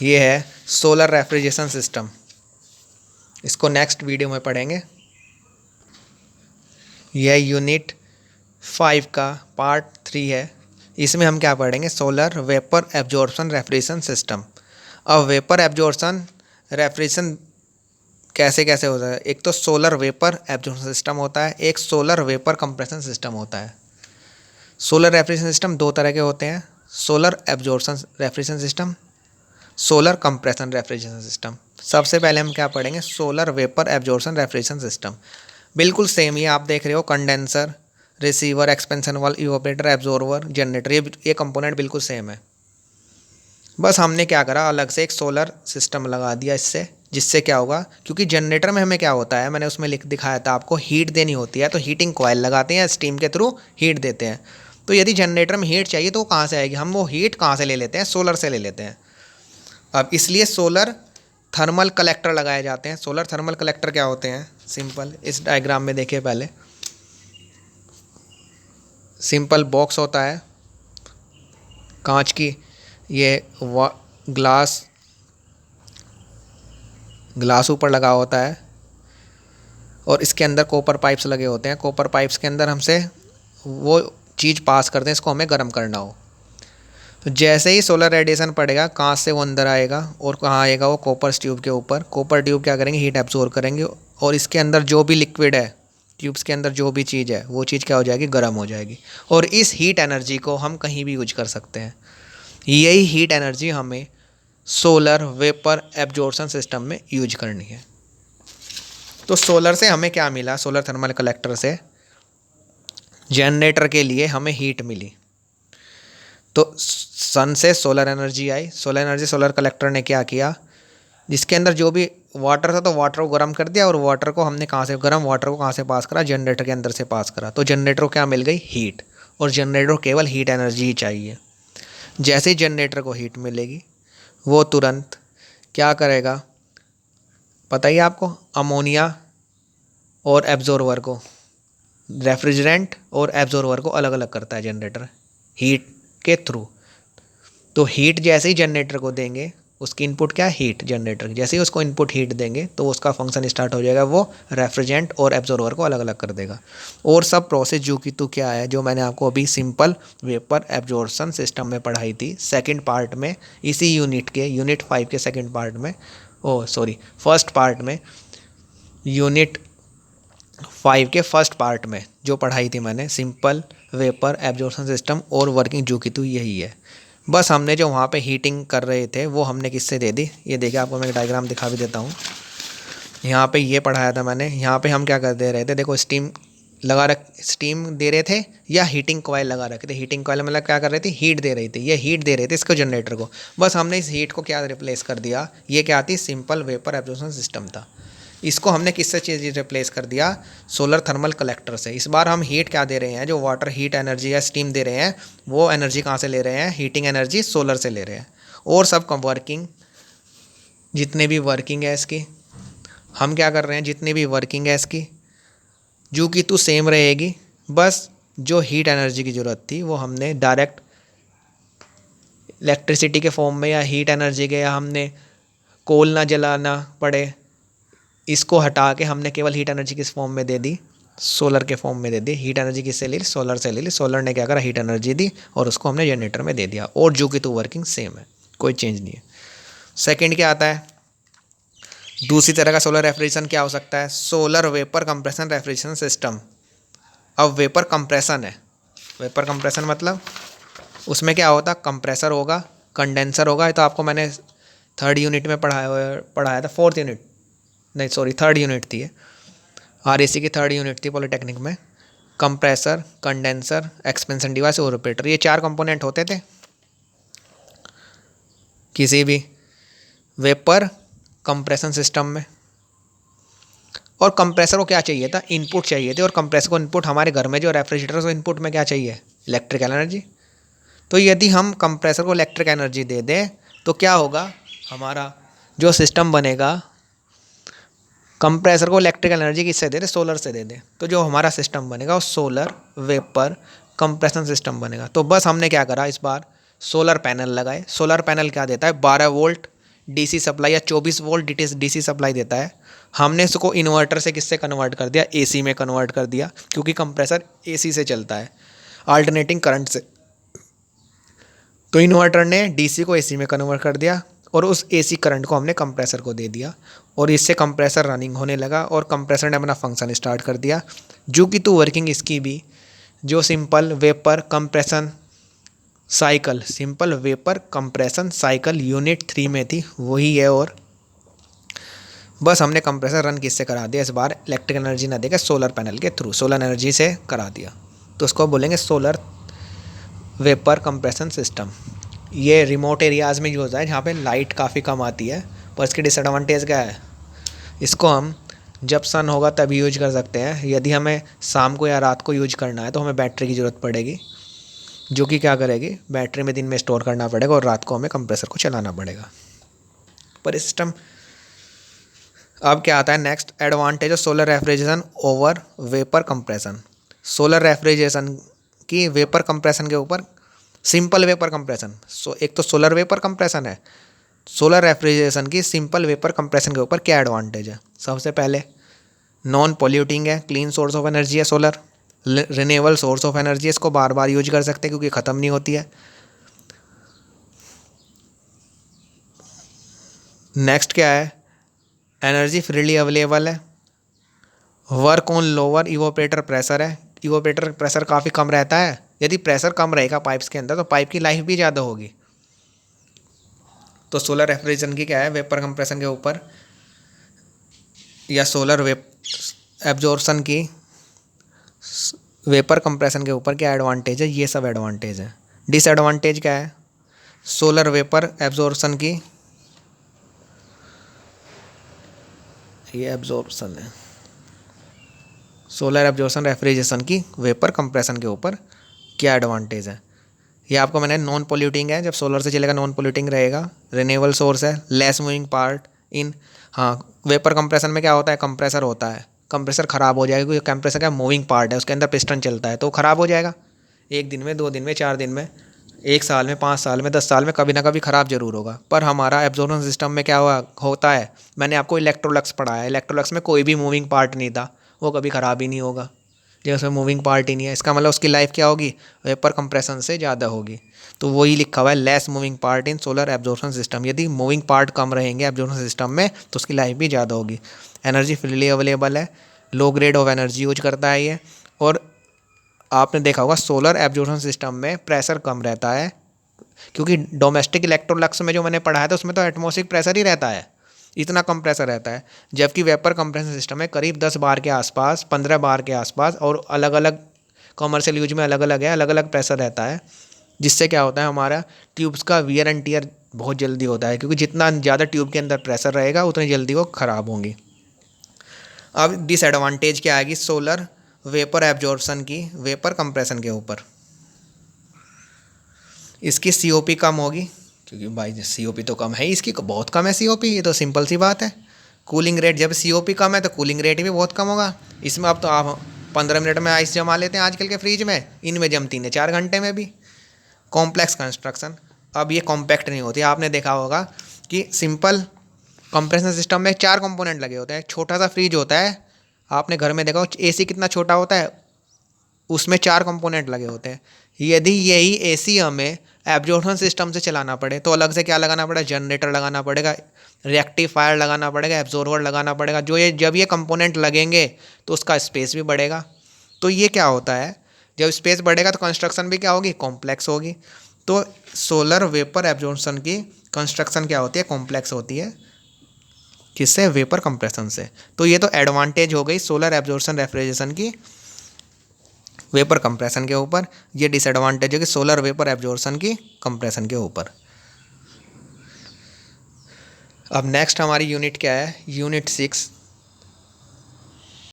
ये है solar refrigeration system. इसको नेक्स्ट वीडियो में पढ़ेंगे। यह यूनिट 5 का पार्ट 3 है। इसमें हम क्या पढ़ेंगे? Solar vapour absorption refrigeration system. अब वेपर एब्जॉर्प्शन रेफ्रिजरेशन कैसे कैसे होता है? एक तो सोलर वेपर एब्जॉर्प्शन सिस्टम होता है, एक सोलर वेपर कंप्रेशन सिस्टम होता है। सोलर रेफ्रिजरेशन सिस्टम दो तरह के होते हैं, solar absorption refrigeration system, solar compression refrigeration system. सबसे पहले हम क्या पढ़ेंगे? Solar vapour absorption refrigeration system. बिल्कुल सेम ही आप देख रहे हो, condenser, receiver, expansion valve, evaporator, absorber, generator, ये कंपोनेंट बिल्कुल सेम है। बस हमने क्या करा, अलग से एक सोलर सिस्टम लगा दिया इससे, जिससे क्या होगा, क्योंकि जनरेटर में हमें क्या होता है, मैंने उसमें लिख दिखाया था आपको, हीट देनी होती है, तो हीटिंग कॉइल लगाते हैं, स्टीम के थ्रू हीट देते हैं। तो यदि जनरेटर में हीट चाहिए तो वो कहाँ से आएगी? हम वो हीट कहाँ से ले लेते हैं? सोलर से ले लेते हैं। अब इसलिए सोलर थर्मल कलेक्टर लगाए जाते हैं। सोलर थर्मल कलेक्टर क्या होते हैं? सिंपल, इस डायग्राम में देखिए पहले। सिंपल बॉक्स होता है कांच की, ये ग्लास ग्लास ऊपर लगा होता है, और इसके अंदर कॉपर पाइप्स लगे होते हैं। कॉपर पाइप्स के अंदर हमसे वो चीज़ पास करते हैं, इसको हमें गर्म करना हो। तो जैसे ही सोलर रेडिएशन पड़ेगा, कांच से वो अंदर आएगा, और कहाँ आएगा? वो कॉपर ट्यूब के ऊपर। कॉपर ट्यूब क्या करेंगे? हीट एब्जॉर्ब करेंगे, और इसके अंदर जो भी लिक्विड है, ट्यूब्स के अंदर जो भी चीज़ है, वो चीज़ क्या हो जाएगी? गर्म हो जाएगी। और इस हीट एनर्जी को हम कहीं भी यूज कर सकते हैं। यही हीट एनर्जी हमें सोलर वेपर एब्जॉर्प्शन सिस्टम में यूज करनी है। तो सोलर से हमें क्या मिला? सोलर थर्मल कलेक्टर से जनरेटर के लिए हमें हीट मिली। तो सन से सोलर एनर्जी आई। सोलर एनर्जी, सोलर कलेक्टर ने क्या किया, जिसके अंदर जो भी वाटर था, तो वाटर को गर्म कर दिया, और वाटर को हमने कहाँ से, गर्म वाटर को कहाँ से पास करा? जनरेटर के अंदर से पास करा। तो जनरेटर को क्या मिल गई? हीट। और जनरेटर को केवल हीट एनर्जी ही चाहिए। जैसे ही जनरेटर को हीट मिलेगी, वो तुरंत क्या करेगा पता ही आपको? अमोनिया और एब्जॉर्वर को, रेफ्रिजरेंट और एब्जॉर्वर को अलग अलग करता है जनरेटर हीट के थ्रू। तो हीट जैसे ही जनरेटर को देंगे, उसकी इनपुट क्या है? हीट। जनरेटर जैसे ही उसको इनपुट हीट देंगे, तो उसका फंक्शन स्टार्ट हो जाएगा, वो रेफ्रिजरेंट और एब्जॉर्वर को अलग अलग कर देगा। और सब प्रोसेस जो कि तो क्या है, जो मैंने आपको अभी सिंपल वेपर एब्जॉर्प्शन सिस्टम में पढ़ाई थी, सेकेंड पार्ट में, इसी यूनिट के, यूनिट 5 के सेकेंड पार्ट में, फर्स्ट पार्ट में, यूनिट 5 के फर्स्ट पार्ट में जो पढ़ाई थी मैंने, सिंपल वेपर एब्जॉर्प्शन सिस्टम और वर्किंग जूकितु, यही है। बस हमने जो वहाँ पे हीटिंग कर रहे थे, वो हमने किससे दे दी? ये देखिए, आपको मैं डायग्राम दिखा भी देता हूँ। यहाँ पे ये पढ़ाया था मैंने। यहाँ पे हम क्या कर दे रहे थे? देखो, स्टीम दे रहे थे, या हीटिंग कॉइल लगा रखे थे। हीटिंग कॉइल मतलब क्या कर रही थी? हीट दे रही थी। ये हीट दे रहे थे इसको, जनरेटर को। बस हमने इस हीट को क्या रिप्लेस कर दिया? ये क्या थी? सिंपल वेपर एब्जॉर्प्शन सिस्टम था। इसको हमने किससे चीज़ रिप्लेस कर दिया? सोलर थर्मल कलेक्टर से। इस बार हम हीट क्या दे रहे हैं? जो वाटर हीट एनर्जी या स्टीम दे रहे हैं, वो एनर्जी कहाँ से ले रहे हैं? हीटिंग एनर्जी सोलर से ले रहे हैं। और सब वर्किंग, जितने भी वर्किंग है इसकी, हम क्या कर रहे हैं? जितनी भी वर्किंग है इसकी, जो कि तो सेम रहेगी। बस जो हीट एनर्जी की ज़रूरत थी, वो हमने डायरेक्ट इलेक्ट्रिसिटी के फॉर्म में, या हीट एनर्जी के, या हमने कोल ना जलाना पड़े, इसको हटा के हमने केवल हीट एनर्जी किस फॉर्म में दे दी? सोलर के फॉर्म में दे दी। हीट एनर्जी किससे ले ली? सोलर से ले ली। सोलर ने क्या करा? हीट एनर्जी दी, और उसको हमने जनरेटर में दे दिया। और जो कि तो वर्किंग सेम है, कोई चेंज नहीं है। सेकंड क्या आता है? दूसरी तरह का सोलर रेफ्रिजरेशन क्या हो सकता है? Solar vapour compression refrigeration system. अब वेपर कंप्रेशन है। वेपर कंप्रेशन मतलब उसमें क्या होता? कंप्रेसर होगा, कंडेंसर होगा। ये तो आपको मैंने थर्ड यूनिट में पढ़ाया था, फोर्थ यूनिट नहीं, सॉरी, थर्ड यूनिट थी ये, आरएसी की थर्ड यूनिट थी पॉलिटेक्निक में। कंप्रेसर, कंडेंसर, एक्सपेंशन डिवाइस और ऑपरेटर, ये 4 कंपोनेंट होते थे किसी भी वेपर कंप्रेशन सिस्टम में। और कंप्रेसर को क्या चाहिए था? इनपुट चाहिए थे। और कंप्रेसर को इनपुट, हमारे घर में जो रेफ्रिजरेटर को इनपुट में क्या चाहिए? Electrical energy. तो यदि हम कंप्रेसर को इलेक्ट्रिक एनर्जी दे दें, तो क्या होगा? हमारा जो सिस्टम बनेगा, कंप्रेसर को इलेक्ट्रिकल एनर्जी किससे दे दे? सोलर से दे दे। तो जो हमारा सिस्टम बनेगा, वो सोलर वेपर कंप्रेशन सिस्टम बनेगा। तो बस हमने क्या करा इस बार? सोलर पैनल लगाए। सोलर पैनल क्या देता है? 12 वोल्ट डीसी सप्लाई या 24 वोल्ट डीसी सप्लाई देता है, हमने इसको इन्वर्टर से किससे कन्वर्ट कर दिया, एसी में कन्वर्ट कर दिया, क्योंकि कंप्रेसर एसी से चलता है, अल्टरनेटिंग करंट से। तो इन्वर्टर ने डीसी को एसी में कन्वर्ट कर दिया और उस एसी करंट को हमने कंप्रेसर को दे दिया और इससे कंप्रेसर रनिंग होने लगा और कंप्रेसर ने अपना फंक्शन स्टार्ट कर दिया। जो कि तो वर्किंग इसकी भी जो simple vapour compression cycle unit 3 में थी वही है। और बस हमने कंप्रेसर रन किससे करा दिया इस बार, इलेक्ट्रिक एनर्जी ना देकर सोलर पैनल के थ्रू, सोलर एनर्जी से करा दिया। तो उसको बोलेंगे सोलर वेपर कंप्रेशन सिस्टम। ये रिमोट एरियाज़ में यूज़ होता है जहाँ पे लाइट काफ़ी कम आती है। पर इसकी डिसएडवांटेज क्या है, इसको हम जब सन होगा तभी यूज कर सकते हैं। यदि हमें शाम को या रात को यूज करना है तो हमें बैटरी की ज़रूरत पड़ेगी, जो कि क्या करेगी, बैटरी में दिन में स्टोर करना पड़ेगा और रात को हमें कंप्रेसर को चलाना पड़ेगा। पर इस सिस्टम अब क्या आता है next advantage of solar refrigeration over vapour compression. Solar refrigeration की वेपर कंप्रेशन के ऊपर, सिंपल वेपर कंप्रेशन, एक तो सोलर वेपर कंप्रेशन है, सोलर रेफ्रिजरेशन की सिंपल वेपर कंप्रेशन के ऊपर क्या एडवांटेज है। सबसे पहले नॉन पॉल्यूटिंग है, क्लीन सोर्स ऑफ एनर्जी है solar, renewable source of energy, इसको बार बार यूज कर सकते हैं क्योंकि ख़त्म नहीं होती है। नेक्स्ट क्या है, एनर्जी फ्रीली अवेलेबल है, work on lower evaporator pressure है, इवोपरेटर प्रेशर काफ़ी कम रहता है। यदि प्रेशर कम रहेगा पाइप्स के अंदर तो पाइप की लाइफ भी ज़्यादा होगी। तो सोलर रेफ्रिजरेशन की क्या है, वेपर कंप्रेशन के ऊपर या सोलर एब्जॉर्प्शन की वेपर कंप्रेशन के ऊपर क्या एडवांटेज है, ये सब एडवांटेज है। डिसएडवांटेज क्या है, सोलर वेपर एब्जॉर्प्शन की, ये एब्जॉर्प्शन है, सोलर एब्जॉर्प्शन रेफ्रिजरेशन की वेपर कंप्रेशन के ऊपर क्या एडवांटेज है। ये आपको मैंने नॉन पोल्यूटिंग है, जब सोलर से चलेगा नॉन पोल्यूटिंग रहेगा, रिन्यूएबल सोर्स है, लेस मूविंग पार्ट इन। हाँ, वेपर कंप्रेशन में क्या होता है, कंप्रेसर होता है, कंप्रेसर ख़राब हो जाएगा क्योंकि कंप्रेसर क्या मूविंग पार्ट है, उसके अंदर पिस्टन चलता है तो ख़राब हो जाएगा। 1 दिन में, 2 दिन में, 4 दिन में, 1 साल में, 5 साल में, 10 साल में कभी ना कभी ख़राब जरूर होगा। पर हमारा एब्जॉर्प्शन सिस्टम में क्या होता है, मैंने आपको इलेक्ट्रोलक्स पढ़ाया, इलेक्ट्रोलक्स में कोई भी मूविंग पार्ट नहीं था, वो कभी ख़राब ही नहीं होगा जैसे मूविंग पार्ट ही नहीं है। इसका मतलब उसकी लाइफ क्या होगी, वेपर कंप्रेशन से ज़्यादा होगी। तो वही लिखा हुआ है less moving part in solar absorption system. यदि मूविंग पार्ट कम रहेंगे एब्जॉर्प्शन सिस्टम में तो उसकी लाइफ भी ज़्यादा होगी। एनर्जी फ्रीली अवेलेबल है, low grade of energy use करता है ये। और आपने देखा होगा सोलर एब्जॉर्प्शन सिस्टम में प्रेशर कम रहता है, क्योंकि डोमेस्टिक इलेक्ट्रोलक्स में जो मैंने पढ़ा है तो उसमें तो एटमॉस्फेरिक प्रेशर ही रहता है, इतना कम प्रेशर रहता है। जबकि वेपर कंप्रेशन सिस्टम में करीब 10 बार के आसपास, 15 बार के आसपास, और अलग अलग कॉमर्शियल यूज में अलग अलग है, अलग अलग प्रेशर रहता है। जिससे क्या होता है, हमारा ट्यूब्स का वियर एंड टियर बहुत जल्दी होता है, क्योंकि जितना ज़्यादा ट्यूब के अंदर प्रेशर रहेगा उतनी जल्दी वो ख़राब होंगी। अब डिसएडवांटेज क्या आएगी सोलर वेपर एब्जॉर्प्शन की वेपर कंप्रेशन के ऊपर, इसकी सीओपी कम होगी, क्योंकि भाई सीओपी तो कम है ही, इसकी बहुत कम है सीओपी, ये तो सिंपल सी बात है। कूलिंग रेट, जब सीओपी कम है तो कूलिंग रेट भी बहुत कम होगा। इसमें अब तो आप 15 मिनट में आइस जमा लेते हैं आजकल के फ्रिज में, इनमें जमती है 4 घंटे में भी। कॉम्प्लेक्स कंस्ट्रक्शन, अब ये कॉम्पैक्ट नहीं होती। आपने देखा होगा कि सिंपल कंप्रेशन सिस्टम में 4 कंपोनेंट लगे होते हैं। छोटा सा फ्रिज होता है, आपने घर में देखा हो एसी कितना छोटा होता है, उसमें 4 कंपोनेंट लगे होते हैं। यदि यही एसी हमें एब्जॉर्प्शन सिस्टम से चलाना पड़े तो अलग से क्या लगाना पड़ेगा, जनरेटर लगाना पड़ेगा, रेक्टिफायर लगाना पड़ेगा, एब्जॉर्बर लगाना पड़ेगा। जब ये कंपोनेंट लगेंगे तो उसका स्पेस भी बढ़ेगा। तो ये क्या होता है, जब स्पेस बढ़ेगा तो कंस्ट्रक्शन भी क्या होगी, कॉम्प्लेक्स होगी। तो सोलर वेपर एब्जॉर्प्शन की कंस्ट्रक्शन क्या होती है, कॉम्प्लेक्स होती है। किससे, वेपर कंप्रेशन से। तो ये तो एडवांटेज हो गई सोलर एब्जॉर्प्शन रेफ्रिजरेशन की वेपर कंप्रेशन के ऊपर। ये डिसएडवांटेज है कि सोलर वेपर एब्जॉर्प्शन की कंप्रेशन के ऊपर। अब नेक्स्ट हमारी यूनिट क्या है, यूनिट 6